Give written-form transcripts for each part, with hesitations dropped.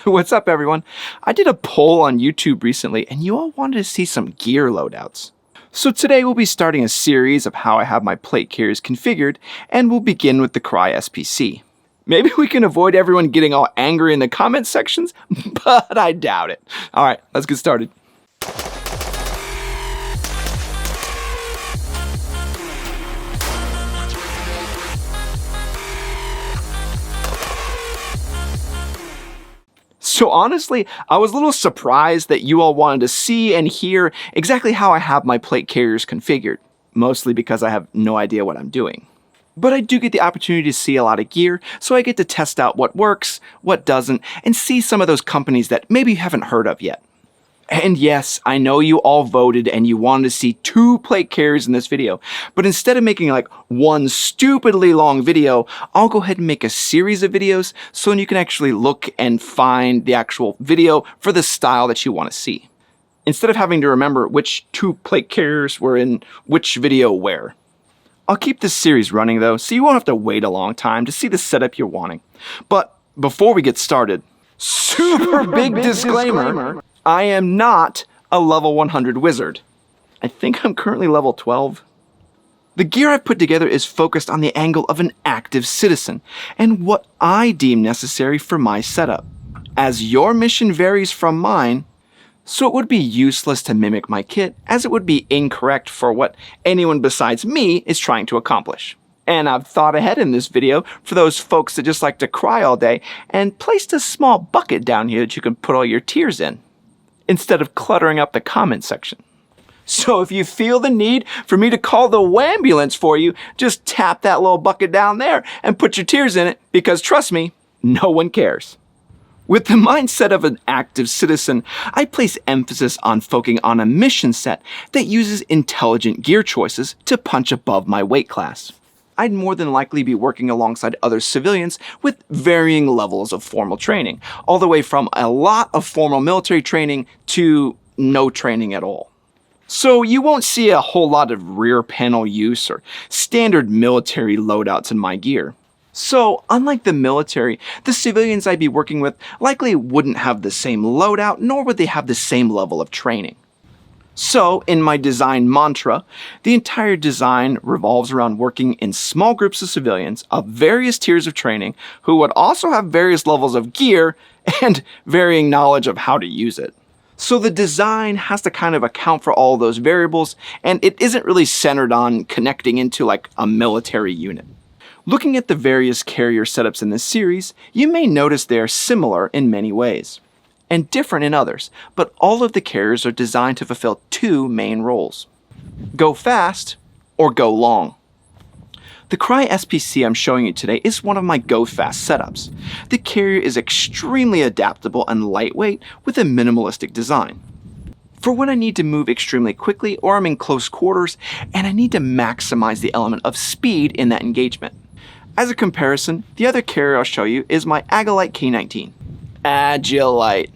What's up, everyone? I did a poll on YouTube recently, and you all wanted to see some gear loadouts. So today we'll be starting a series of how I have my plate carriers configured, and we'll begin with the Crye SPC. Maybe we can avoid everyone getting all angry in the comment sections, but I doubt it. Alright, let's get started. So honestly, I was a little surprised that you all wanted to see and hear exactly how I have my plate carriers configured, mostly because I have no idea what I'm doing. But I do get the opportunity to see a lot of gear, so I get to test out what works, what doesn't, and see some of those companies that maybe you haven't heard of yet. And yes, I know you all voted and you wanted to see 2 plate carriers in this video, but instead of making like one stupidly long video, I'll go ahead and make a series of videos so you can actually look and find the actual video for the style that you want to see, instead of having to remember which 2 plate carriers were in which video where. I'll keep this series running though, so you won't have to wait a long time to see the setup you're wanting. But before we get started, super big disclaimer. I am not a level 100 wizard. I think I'm currently level 12. The gear I've put together is focused on the angle of an active citizen and what I deem necessary for my setup, as your mission varies from mine, so it would be useless to mimic my kit, as it would be incorrect for what anyone besides me is trying to accomplish. And I've thought ahead in this video for those folks that just like to cry all day and placed a small bucket down here that you can put all your tears in, instead of cluttering up the comment section. So if you feel the need for me to call the wambulance for you, just tap that little bucket down there and put your tears in it, because trust me, no one cares. With the mindset of an active citizen, I place emphasis on focusing on a mission set that uses intelligent gear choices to punch above my weight class. I'd more than likely be working alongside other civilians with varying levels of formal training, all the way from a lot of formal military training to no training at all. So you won't see a whole lot of rear panel use or standard military loadouts in my gear. So unlike the military, the civilians I'd be working with likely wouldn't have the same loadout, nor would they have the same level of training. So, in my design mantra, the entire design revolves around working in small groups of civilians of various tiers of training who would also have various levels of gear and varying knowledge of how to use it. So the design has to kind of account for all those variables, and it isn't really centered on connecting into like a military unit. Looking at the various carrier setups in this series, you may notice they are similar in many ways, and different in others, but all of the carriers are designed to fulfill 2 main roles: go fast or go long. The Crye SPC I'm showing you today is one of my go fast setups. The carrier is extremely adaptable and lightweight with a minimalistic design. For when I need to move extremely quickly or I'm in close quarters and I need to maximize the element of speed in that engagement. As a comparison, the other carrier I'll show you is my Olight K19. Agilite.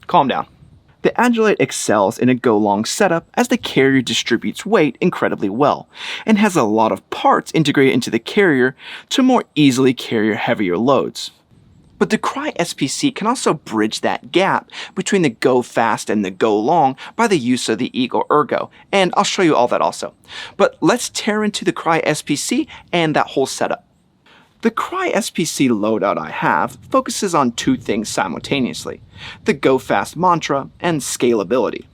Calm down. The Agilite excels in a go-long setup as the carrier distributes weight incredibly well and has a lot of parts integrated into the carrier to more easily carry heavier loads. But the Crye SPC can also bridge that gap between the go fast and the go long by the use of the Eagle Ergo, and I'll show you all that also. But let's tear into the Crye SPC and that whole setup. The Crye SPC loadout I have focuses on 2 things simultaneously: the go fast mantra and scalability.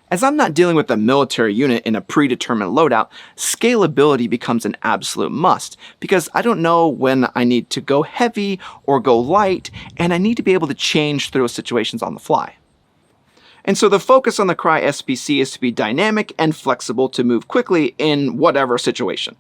As I'm not dealing with a military unit in a predetermined loadout, scalability becomes an absolute must, because I don't know when I need to go heavy or go light, and I need to be able to change through situations on the fly. And so the focus on the Crye SPC is to be dynamic and flexible to move quickly in whatever situation.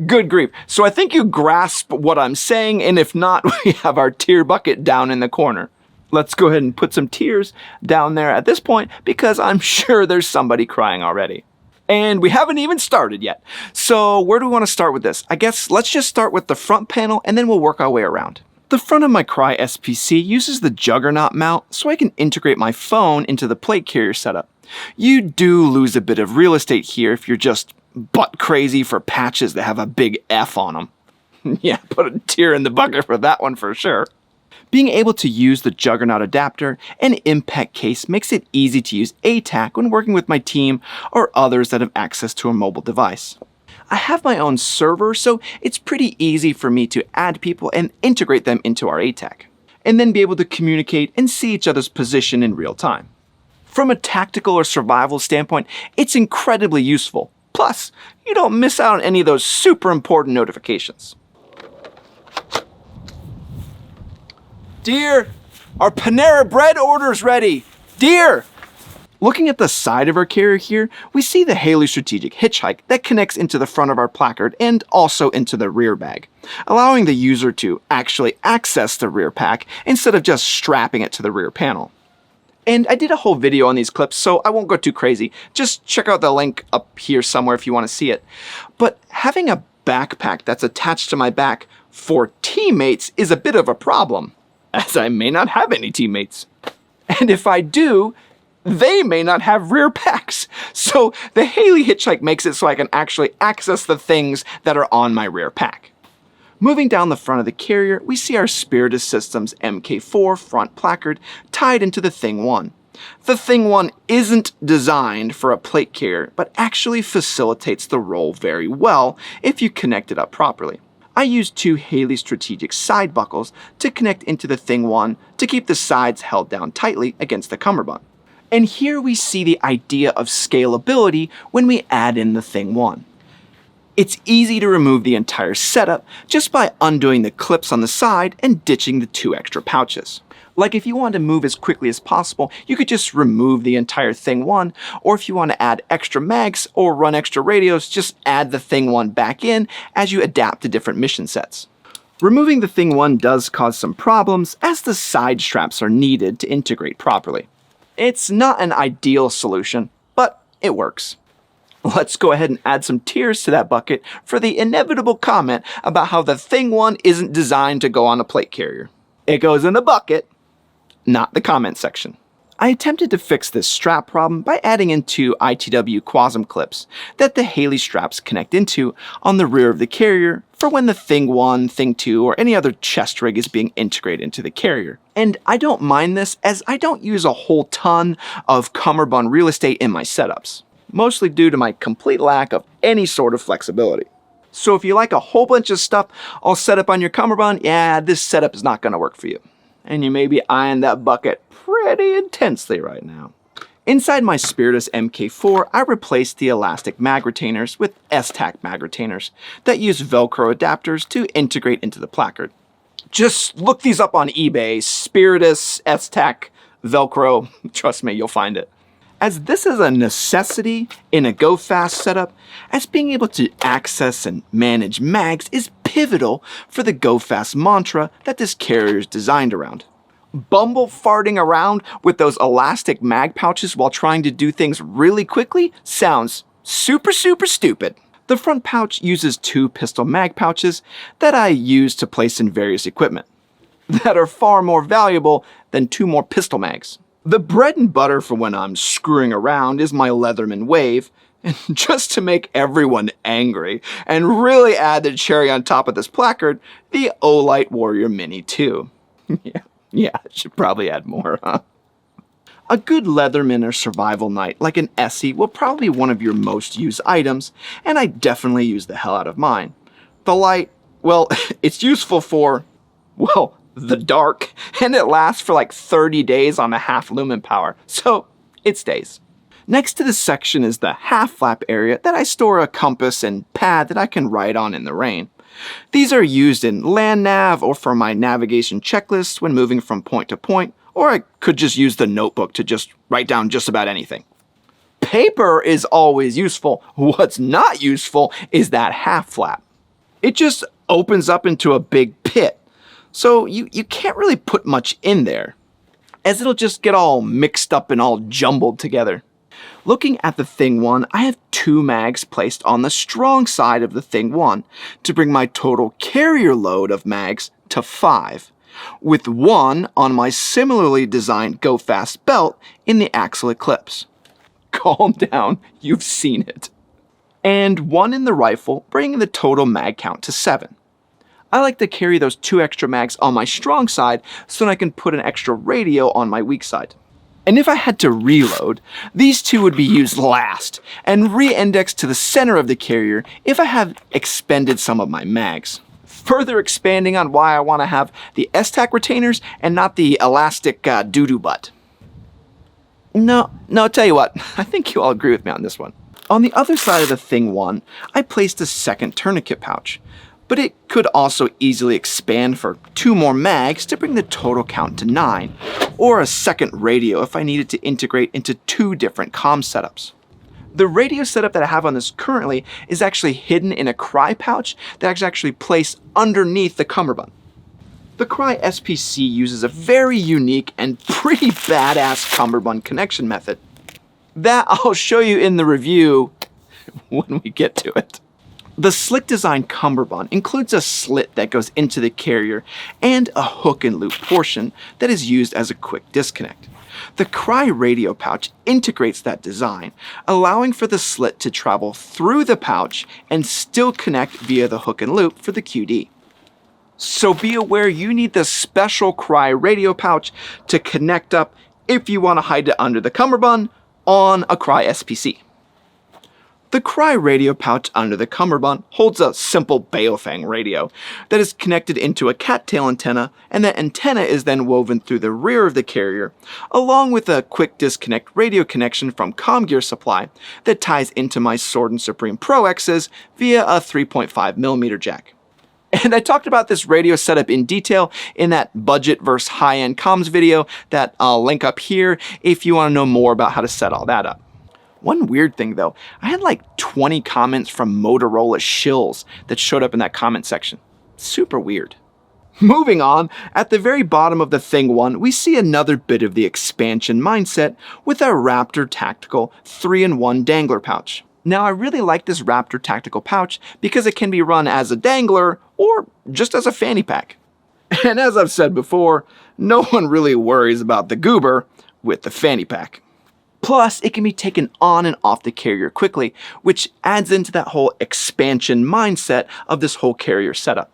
Good grief. So I think you grasp what I'm saying, and if not, we have our tear bucket down in the corner. Let's go ahead and put some tears down there at this point, because I'm sure there's somebody crying already. And we haven't even started yet. So where do we want to start with this? I guess let's just start with the front panel and then we'll work our way around. The front of my Crye SPC uses the Juggernaut mount so I can integrate my phone into the plate carrier setup. You do lose a bit of real estate here if you're just butt crazy for patches that have a big F on them. Yeah, put a tear in the bucket for that one for sure. Being able to use the Juggernaut adapter and impact case makes it easy to use ATAC when working with my team or others that have access to a mobile device. I have my own server, so it's pretty easy for me to add people and integrate them into our ATAC, and then be able to communicate and see each other's position in real time. From a tactical or survival standpoint, it's incredibly useful. Plus, you don't miss out on any of those super important notifications. Dear, our Panera Bread order's ready! Dear! Looking at the side of our carrier here, we see the Ghille strategic Hitchhike that connects into the front of our placard and also into the rear bag, allowing the user to actually access the rear pack instead of just strapping it to the rear panel. And I did a whole video on these clips, so I won't go too crazy. Just check out the link up here somewhere if you want to see it. But having a backpack that's attached to my back for teammates is a bit of a problem, as I may not have any teammates. And if I do, they may not have rear packs. So the Ghille Hitchhike makes it so I can actually access the things that are on my rear pack. Moving down the front of the carrier, we see our Spiritus Systems MK4 front placard tied into the Thing 1. The Thing 1 isn't designed for a plate carrier, but actually facilitates the role very well if you connect it up properly. I used two Ghille strategic side buckles to connect into the Thing 1 to keep the sides held down tightly against the cummerbund. And here we see the idea of scalability when we add in the Thing 1. It's easy to remove the entire setup just by undoing the clips on the side and ditching the 2 extra pouches. Like if you want to move as quickly as possible, you could just remove the entire Thing 1, or if you want to add extra mags or run extra radios, just add the Thing 1 back in as you adapt to different mission sets. Removing the Thing 1 does cause some problems as the side straps are needed to integrate properly. It's not an ideal solution, but it works. Let's go ahead and add some tears to that bucket for the inevitable comment about how the Thing 1 isn't designed to go on a plate carrier. It goes in the bucket, not the comment section. I attempted to fix this strap problem by adding in 2 ITW QASM clips that the Ghille straps connect into on the rear of the carrier for when the Thing 1, Thing 2, or any other chest rig is being integrated into the carrier. And I don't mind this as I don't use a whole ton of cummerbund real estate in my setups, mostly due to my complete lack of any sort of flexibility. So if you like a whole bunch of stuff all set up on your cummerbund, yeah, this setup is not going to work for you. And you may be eyeing that bucket pretty intensely right now. Inside my Spiritus MK4, I replaced the elastic mag retainers with S-Tac mag retainers that use Velcro adapters to integrate into the placard. Just look these up on eBay, Spiritus, S-Tac, Velcro, trust me, you'll find it. As this is a necessity in a go fast setup, as being able to access and manage mags is pivotal for the go fast mantra that this carrier is designed around. Bumble farting around with those elastic mag pouches while trying to do things really quickly sounds super stupid. The front pouch uses 2 pistol mag pouches that I use to place in various equipment that are far more valuable than 2 more pistol mags. The bread and butter for when I'm screwing around is my Leatherman Wave, and just to make everyone angry and really add the cherry on top of this placard, the Olight Warrior Mini 2. Yeah, I should probably add more, huh? A good Leatherman or survival night like an SE will probably be one of your most used items, and I definitely use the hell out of mine. The light, well, it's useful for, well, the dark, and it lasts for like 30 days on a half lumen power, so it stays. Next to this section is the half flap area that I store a compass and pad that I can write on in the rain. These are used in land nav or for my navigation checklist when moving from point to point, or I could just use the notebook to just write down just about anything. Paper is always useful. What's not useful is that half flap. It just opens up into a big pit. So you can't really put much in there, as it'll just get all mixed up and all jumbled together. Looking at the Thing 1, I have 2 mags placed on the strong side of the Thing 1 to bring my total carrier load of mags to 5, with 1 on my similarly designed Go Fast belt in the axle eclipse. Calm down, you've seen it. And 1 in the rifle, bringing the total mag count to 7. I like to carry those 2 extra mags on my strong side so that I can put an extra radio on my weak side. And if I had to reload, these 2 would be used last and re-indexed to the center of the carrier if I have expended some of my mags. Further expanding on why I want to have the S-Tac retainers and not the elastic doo-doo butt. No, tell you what, I think you all agree with me on this one. On the other side of the Thing 1, I placed a second tourniquet pouch, but it could also easily expand for 2 more mags to bring the total count to 9, or a second radio if I needed to integrate into 2 different comm setups. The radio setup that I have on this currently is actually hidden in a Crye pouch that is actually placed underneath the cummerbund. The Crye SPC uses a very unique and pretty badass cummerbund connection method that I'll show you in the review when we get to it. The slick design cummerbund includes a slit that goes into the carrier and a hook and loop portion that is used as a quick disconnect. The Crye radio pouch integrates that design, allowing for the slit to travel through the pouch and still connect via the hook and loop for the QD. So be aware you need the special Crye radio pouch to connect up if you want to hide it under the cummerbund on a Crye SPC. The Crye radio pouch under the cummerbund holds a simple Baofeng radio that is connected into a cattail antenna, and that antenna is then woven through the rear of the carrier, along with a quick disconnect radio connection from Comm Gear Supply that ties into my Sordin Supreme Pro X's via a 3.5mm jack. And I talked about this radio setup in detail in that budget versus high-end comms video that I'll link up here if you want to know more about how to set all that up. One weird thing though, I had like 20 comments from Motorola shills that showed up in that comment section. Super weird. Moving on, at the very bottom of the Thing 1, we see another bit of the expansion mindset with our Raptor Tactical 3-in-1 Dangler pouch. Now I really like this Raptor Tactical pouch because it can be run as a dangler or just as a fanny pack. And as I've said before, no one really worries about the goober with the fanny pack. Plus, it can be taken on and off the carrier quickly, which adds into that whole expansion mindset of this whole carrier setup.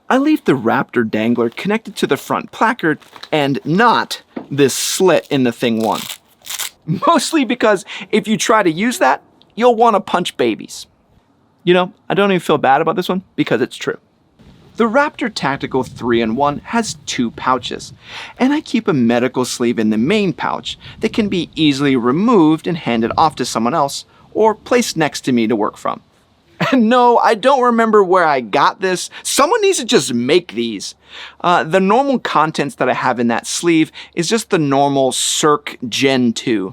I leave the Raptor dangler connected to the front placard and not this slit in the Thing 1. Mostly because if you try to use that, you'll want to punch babies. You know, I don't even feel bad about this one because it's true. The Raptor Tactical 3-in-1 has 2 pouches, and I keep a medical sleeve in the main pouch that can be easily removed and handed off to someone else or placed next to me to work from. And no, I don't remember where I got this. Someone needs to just make these. The normal contents that I have in that sleeve is just the normal SIRK Gen 2.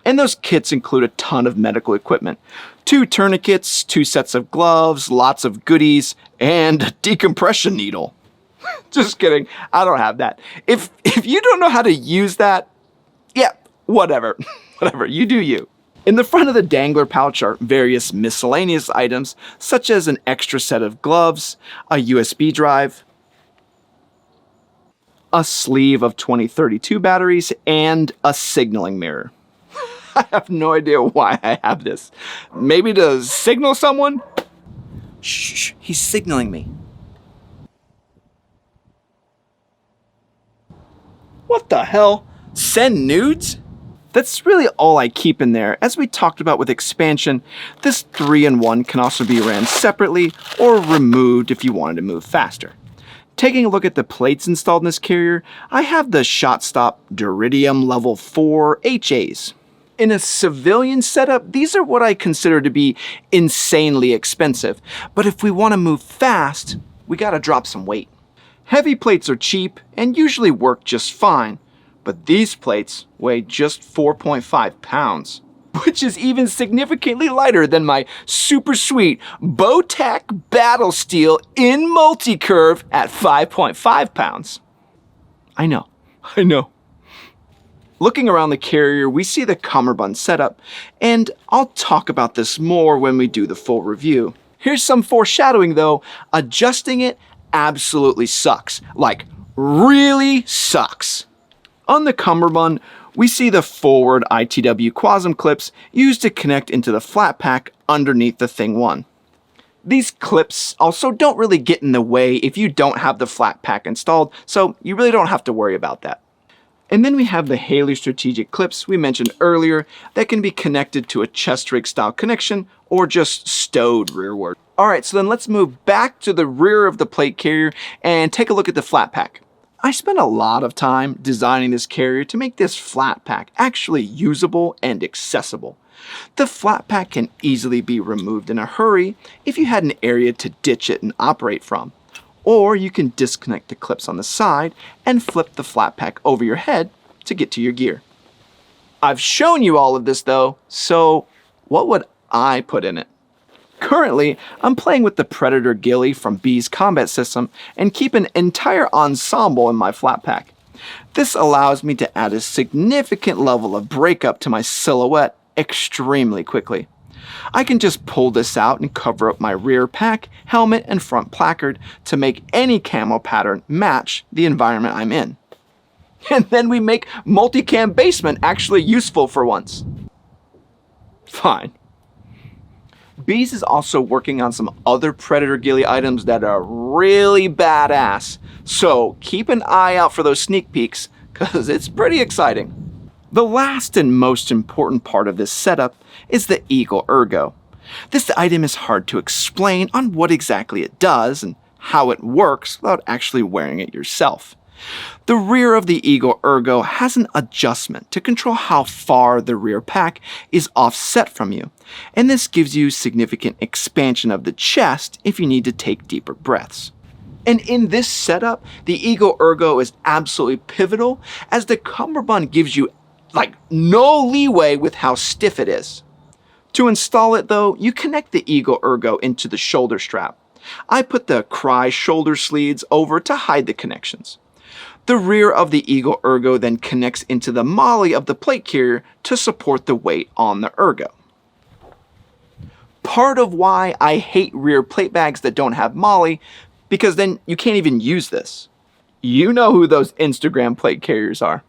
And those kits include a ton of medical equipment. 2 tourniquets, 2 sets of gloves, lots of goodies, and a decompression needle. Just kidding, I don't have that. If you don't know how to use that, yeah, whatever. Whatever, you do you. In the front of the dangler pouch are various miscellaneous items, such as an extra set of gloves, a USB drive, a sleeve of 2032 batteries, and a signaling mirror. I have no idea why I have this. Maybe to signal someone? Shh, he's signaling me. What the hell? Send nudes? That's really all I keep in there. As we talked about with expansion, this 3-in-1 can also be ran separately or removed if you wanted to move faster. Taking a look at the plates installed in this carrier, I have the Shotstop Duritium Level 4 HAs. In a civilian setup, these are what I consider to be insanely expensive. But if we want to move fast, we gotta drop some weight. Heavy plates are cheap and usually work just fine, but these plates weigh just 4.5 pounds, which is even significantly lighter than my super sweet Bowtech Battle Steel in multi-curve at 5.5 pounds. I know. Looking around the carrier, we see the cummerbund setup, and I'll talk about this more when we do the full review. Here's some foreshadowing though, adjusting it absolutely sucks. Like, really sucks. On the cummerbund, we see the forward ITW QASM clips used to connect into the Flatpack underneath the Thing 1. These clips also don't really get in the way if you don't have the Flatpack installed, so you really don't have to worry about that. And then we have the Ghille strategic clips we mentioned earlier that can be connected to a chest rig style connection or just stowed rearward. Alright, so then let's move back to the rear of the plate carrier and take a look at the Flatpack. I spent a lot of time designing this carrier to make this Flatpack actually usable and accessible. The Flatpack can easily be removed in a hurry if you had an area to ditch it and operate from. Or you can disconnect the clips on the side and flip the Flatpack over your head to get to your gear. I've shown you all of this though, so what would I put in it? Currently, I'm playing with the Predator Ghille from B's combat system and keep an entire ensemble in my Flatpack. This allows me to add a significant level of breakup to my silhouette extremely quickly. I can just pull this out and cover up my rear pack, helmet, and front placard to make any camo pattern match the environment I'm in. And then we make multicam basement actually useful for once. Fine. Bees is also working on some other Predator Ghille items that are really badass, so keep an eye out for those sneak peeks, because it's pretty exciting. The last and most important part of this setup is the Eagle Ergo. This item is hard to explain on what exactly it does and how it works without actually wearing it yourself. The rear of the Eagle Ergo has an adjustment to control how far the rear pack is offset from you, and this gives you significant expansion of the chest if you need to take deeper breaths. And in this setup, the Eagle Ergo is absolutely pivotal as the cummerbund gives you no leeway with how stiff it is. To install it though, you connect the Eagle Ergo into the shoulder strap. I put the Crye shoulder sleeves over to hide the connections. The rear of the Eagle Ergo then connects into the molly of the plate carrier to support the weight on the Ergo. Part of why I hate rear plate bags that don't have molly, because then you can't even use this. You know who those Instagram plate carriers are.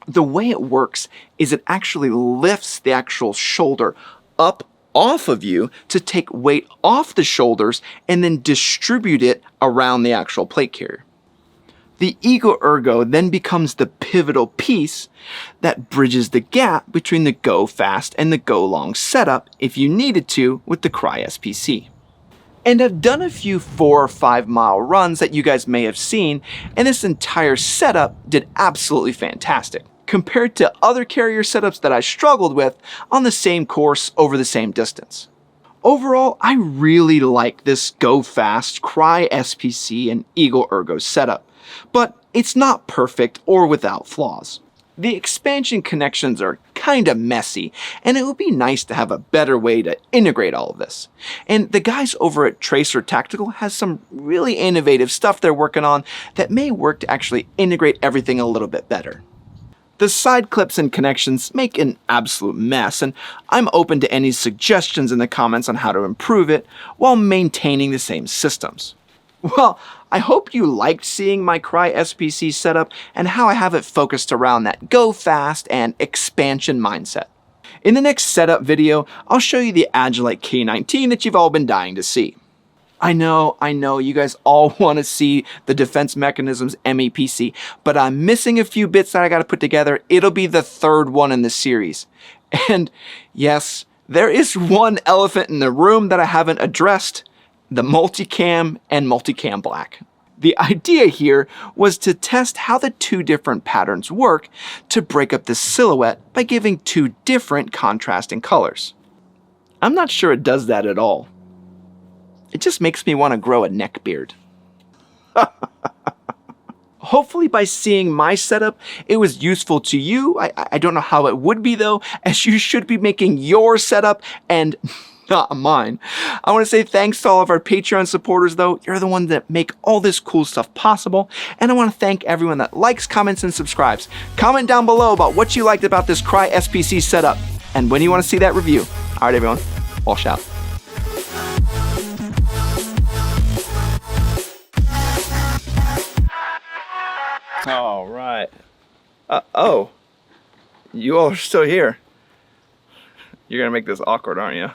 The way it works is it actually lifts the actual shoulder up off of you to take weight off the shoulders and then distribute it around the actual plate carrier. The Eagle Ergo then becomes the pivotal piece that bridges the gap between the go fast and the go long setup if you needed to with the Crye SPC. And I've done a few 4 or 5 mile runs that you guys may have seen, and this entire setup did absolutely fantastic compared to other carrier setups that I struggled with on the same course over the same distance. Overall, I really like this go fast Crye SPC and Eagle Ergo setup, but it's not perfect or without flaws. The expansion connections are kinda messy, and it would be nice to have a better way to integrate all of this. And the guys over at Tracer Tactical has some really innovative stuff they're working on that may work to actually integrate everything a little bit better. The side clips and connections make an absolute mess, and I'm open to any suggestions in the comments on how to improve it while maintaining the same systems. Well, I hope you liked seeing my Crye SPC setup and how I have it focused around that go fast and expansion mindset. In the next setup video, I'll show you the Olight K19 that you've all been dying to see. I know, you guys all want to see the Defense Mechanisms MEPC, but I'm missing a few bits that I got to put together. It'll be the 3rd one in the series. And yes, there is one elephant in the room that I haven't addressed, the multicam and multicam black. The idea here was to test how the 2 different patterns work to break up the silhouette by giving 2 different contrasting colors. I'm not sure it does that at all. It just makes me want to grow a neck beard. Hopefully by seeing my setup, it was useful to you. I don't know how it would be though, as you should be making your setup and not mine. I want to say thanks to all of our Patreon supporters though. You're the ones that make all this cool stuff possible. And I want to thank everyone that likes, comments, and subscribes. Comment down below about what you liked about this Crye SPC setup and when you want to see that review. All right, everyone, all shout. All right. Oh, you all are still here. You're gonna make this awkward, aren't you?